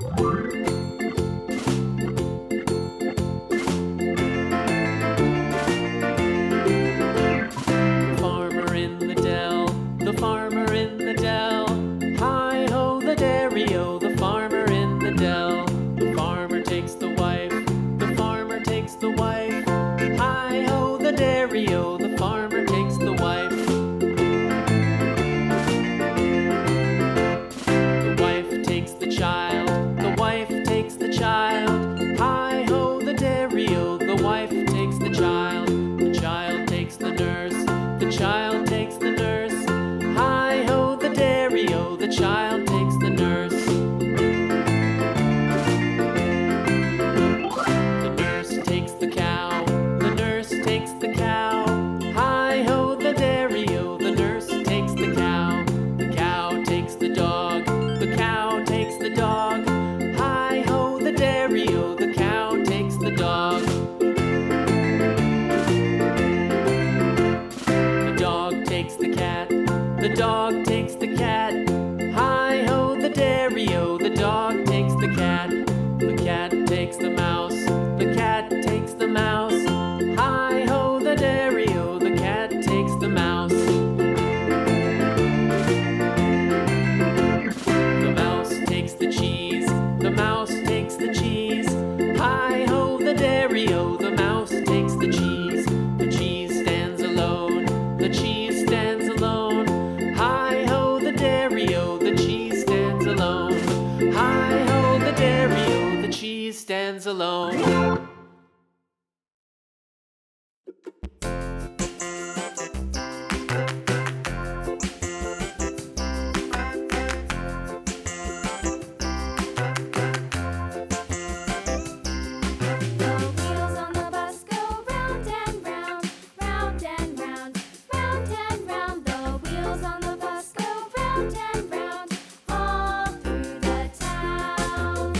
Farmer in the dell, the farmer in the dell. Hi-ho the dairy-o, the farmer in the dell. The farmer takes the wife, the farmer takes the wife. Hi-ho the dairy-o, the farmer takes the wife. The wife takes the child, the wife takes the child. Hi-ho the dairy-o, the wife takes the child. The child takes the nurse, the child takes the nurse. Hi-ho the dairy-o, the child takes the nurse. The nurse takes the cow, the nurse takes the cow. Hi-ho the dairy-o, the nurse takes the cow. The cow takes the dog, the cow takes the dog. Hi-ho the dairy-o, the cow takes the dog. The dog takes the cat, the dog takes the cat. Hi-ho the dairy-o, the dog takes the cat. The cat takes the mouse, the cat takes the mouse. Hi-ho the dairy-o, the cat takes the mouse. The mouse takes the cheese, the mouse takes the cheese. Hi-ho the dairy-o, the mouse takes the cheese. The cheese stands alone, the cheese stands alone. Hi-ho the dairy-o, the cheese stands alone. Hi-ho the dairy-o, the cheese stands alone. The wheels on the bus go round and round, round and round, round and round. The wheels on the bus go round and round, all through the town.